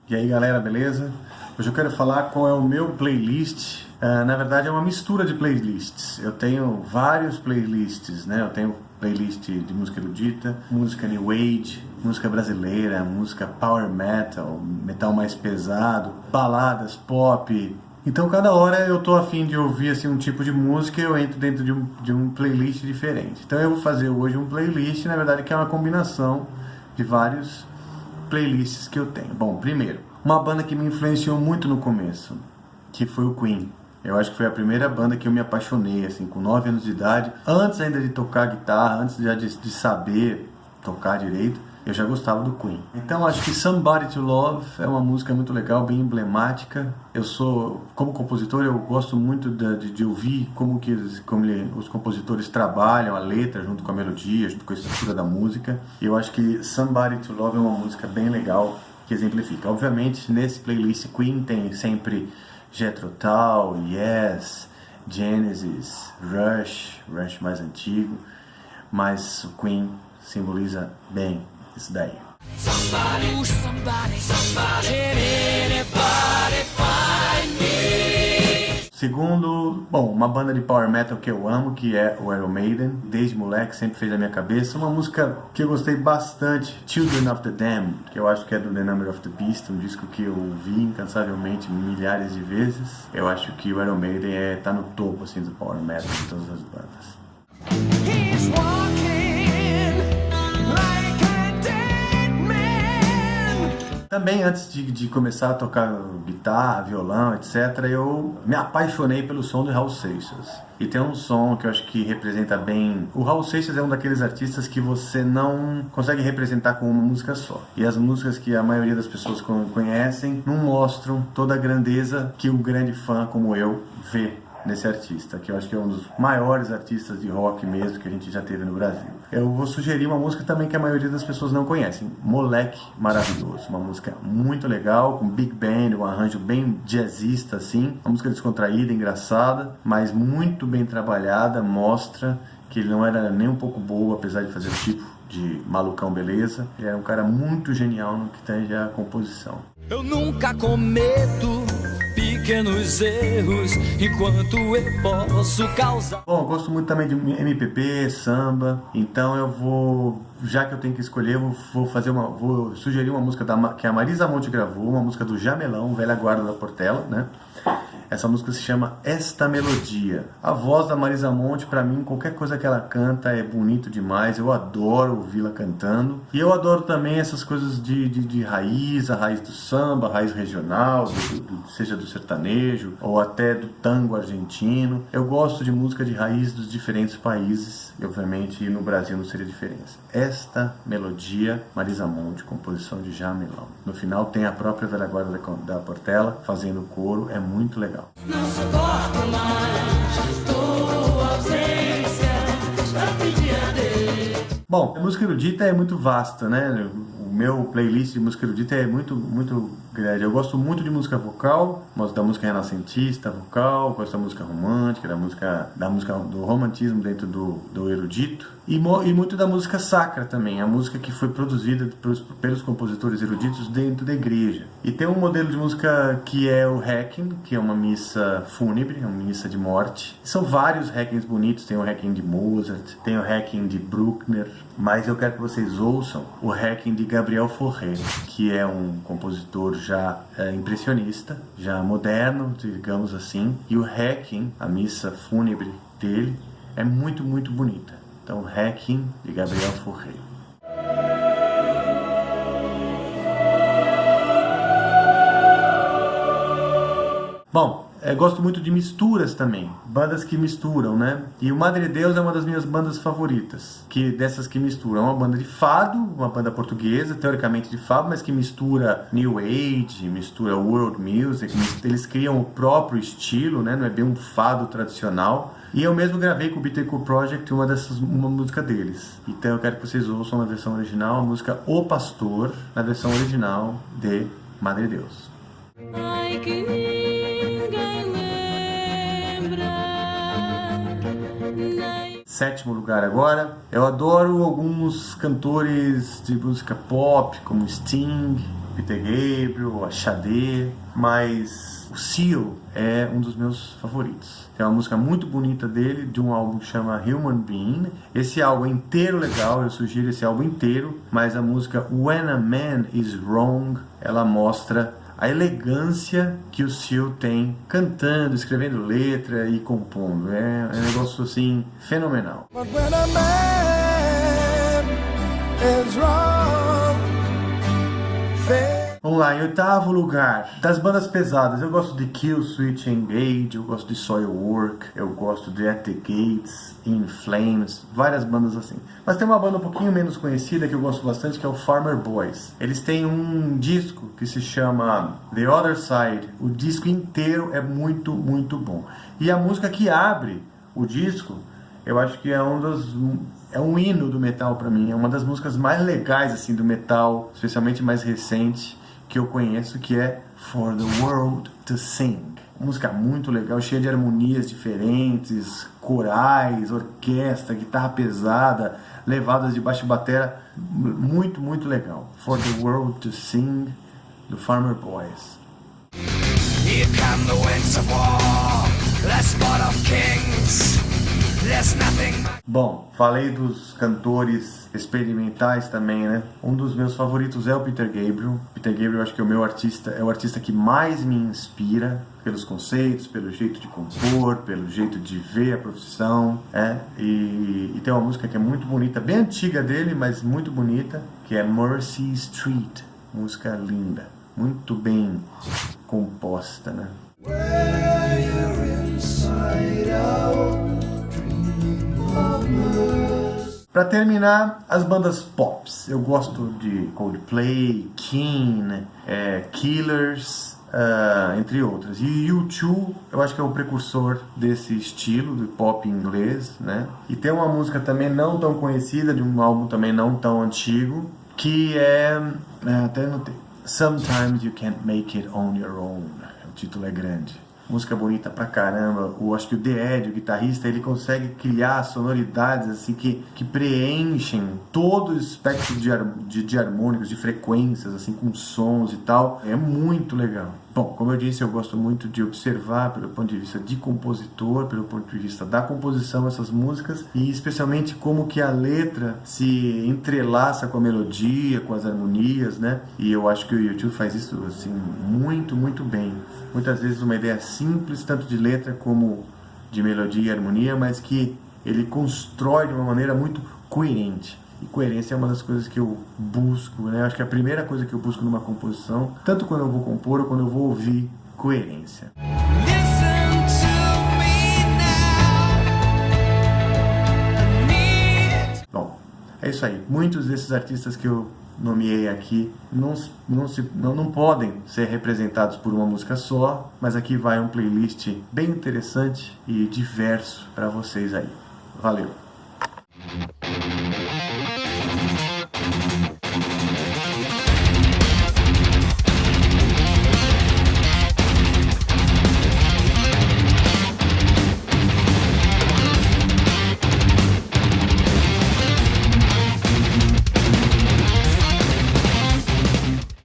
E aí galera, beleza? Hoje eu quero falar qual é o meu playlist. Na verdade é uma mistura de playlists. Eu tenho vários playlists, né? Eu tenho playlist de música erudita, música new age, música brasileira, música power metal, metal mais pesado, baladas, pop. Então cada hora eu tô afim de ouvir assim, um tipo de música e eu entro dentro de um playlist diferente. Então eu vou fazer hoje um playlist, na verdade, que é uma combinação de vários playlists que eu tenho. Bom, primeiro, uma banda que me influenciou muito no começo, que foi o Queen. Eu acho que foi a primeira banda que eu me apaixonei, assim, com 9 anos de idade. Antes ainda de tocar guitarra, antes já de saber tocar direito, eu já gostava do Queen. Então acho que Somebody to Love é uma música muito legal, bem emblemática. Como compositor, eu gosto muito de ouvir como os compositores trabalham a letra junto com a melodia, junto com a estrutura da música. E eu acho que Somebody to Love é uma música bem legal que exemplifica. Obviamente, nesse playlist Queen tem sempre Jethro Tull, Yes, Genesis, Rush mais antigo, mas o Queen simboliza bem isso daí. Segundo, bom, uma banda de power metal que eu amo, que é o Iron Maiden. Desde moleque sempre fez a minha cabeça. Uma música que eu gostei bastante, Children of the Damned, que eu acho que é do The Number of the Beast, um disco que eu ouvi incansavelmente milhares de vezes. Eu acho que o Iron Maiden tá no topo assim, do power metal de todas as bandas. Também antes de começar a tocar guitarra, violão, etc., eu me apaixonei pelo som do Raul Seixas. E tem um som que eu acho que representa bem... O Raul Seixas é um daqueles artistas que você não consegue representar com uma música só. E as músicas que a maioria das pessoas conhecem não mostram toda a grandeza que um grande fã como eu vê nesse artista, que eu acho que é um dos maiores artistas de rock mesmo que a gente já teve no Brasil. Eu vou sugerir uma música também que a maioria das pessoas não conhecem, Moleque Maravilhoso, uma música muito legal, com big band, um arranjo bem jazzista assim, uma música descontraída, engraçada, mas muito bem trabalhada, mostra que ele não era nem um pouco bobo, apesar de fazer o tipo de malucão beleza, ele era um cara muito genial no que tange a composição. Eu nunca cometo pequenos erros enquanto eu posso causar. Bom, eu gosto muito também de MPB, samba, então eu vou, já que eu tenho que escolher, vou sugerir uma música que a Marisa Monte gravou, uma música do Jamelão, Velha Guarda da Portela, né? Essa música se chama Esta Melodia. A voz da Marisa Monte, pra mim, qualquer coisa que ela canta é bonito demais. Eu adoro ouvi-la cantando. E eu adoro também essas coisas de raiz, a raiz do samba, a raiz regional, seja do sertanejo ou até do tango argentino. Eu gosto de música de raiz dos diferentes países. E, obviamente, no Brasil não seria diferença. Esta Melodia, Marisa Monte, composição de Jamelão. No final tem a própria Velha Guarda da Portela fazendo coro. É muito legal. Não suporto mais tua ausência pra pedir adeus. Bom, a música erudita é muito vasta, né? O meu playlist de música erudita é muito grande. Eu gosto muito de música vocal, gosto da música renascentista vocal, gosto da música romântica, da música do romantismo dentro do erudito e muito da música sacra também, a música que foi produzida pelos compositores eruditos dentro da igreja. E tem um modelo de música que é o Requiem, que é uma missa fúnebre, é uma missa de morte. São vários Requiems bonitos, tem o Requiem de Mozart, tem o Requiem de Bruckner, mas eu quero que vocês ouçam o Requiem de Gabriel Fauré, que é um compositor já impressionista, já moderno, digamos assim, e o Requiem, a missa fúnebre dele, é muito bonita. Então, Requiem de Gabriel Fauré. Bom, gosto muito de misturas também, bandas que misturam, né? E o Madre Deus é uma das minhas bandas favoritas, dessas que misturam. É uma banda de fado, uma banda portuguesa, teoricamente de fado, mas que mistura New Age, mistura World Music, eles criam o próprio estilo, né? Não é bem um fado tradicional. E eu mesmo gravei com o Bittencourt Project uma música deles. Então eu quero que vocês ouçam na versão original, a música O Pastor, na versão original de Madre Deus. Ai, que ninguém lembra. Sétimo lugar agora. Eu adoro alguns cantores de música pop, como Sting, Peter Gabriel, a Sade, mas o Seal é um dos meus favoritos. Tem uma música muito bonita dele, de um álbum que chama Human Being. Esse álbum é inteiro legal, eu sugiro esse álbum inteiro, mas a música When a Man Is Wrong, ela mostra a elegância que o Seal tem cantando, escrevendo letra e compondo. É um negócio assim fenomenal. But when a man is wrong, Vamos lá, em oitavo lugar, das bandas pesadas, eu gosto de Killswitch Engage, eu gosto de Soilwork, eu gosto de At The Gates, In Flames, várias bandas assim. Mas tem uma banda um pouquinho menos conhecida que eu gosto bastante, que é o Farmer Boys. Eles têm um disco que se chama The Other Side. O disco inteiro é muito, muito bom. E a música que abre o disco, eu acho que é um hino do metal pra mim. É uma das músicas mais legais assim do metal, especialmente mais recente, que eu conheço, que é For the World to Sing. Música muito legal, cheia de harmonias diferentes, corais, orquestra, guitarra pesada, levadas de baixo e batera. Muito, muito legal. For the World to Sing, do Farmer Boys. Here come the winds of war, the spot of kings. There's nothing. Bom, falei dos cantores experimentais também, né? Um dos meus favoritos é o Peter Gabriel. Peter Gabriel, acho que é o artista que mais me inspira pelos conceitos, pelo jeito de compor, pelo jeito de ver a profissão, e tem uma música que é muito bonita, bem antiga dele, mas muito bonita, que é Mercy Street. Música linda, muito bem composta, né? Para terminar, as bandas pops. Eu gosto de Coldplay, Keane, Killers, entre outras. E U2, eu acho que é o precursor desse estilo de pop inglês, né? E tem uma música também não tão conhecida, de um álbum também não tão antigo, que até notei, Sometimes You Can't Make It On Your Own. O título é grande. Música bonita pra caramba. Acho que o The Ed, o guitarrista, ele consegue criar sonoridades assim que preenchem todo o espectro de harmônicos, de frequências, assim, com sons e tal. É muito legal. Bom, como eu disse, eu gosto muito de observar pelo ponto de vista de compositor, pelo ponto de vista da composição, essas músicas, e especialmente como que a letra se entrelaça com a melodia, com as harmonias, né? E eu acho que o U2 faz isso assim muito, muito bem. Muitas vezes uma ideia simples, tanto de letra como de melodia e harmonia, mas que ele constrói de uma maneira muito coerente. E coerência é uma das coisas que eu busco, né? Acho que é a primeira coisa que eu busco numa composição, tanto quando eu vou compor ou quando eu vou ouvir, coerência. Bom, é isso aí. Muitos desses artistas que eu nomeei aqui não podem ser representados por uma música só, mas aqui vai um playlist bem interessante e diverso para vocês aí. Valeu!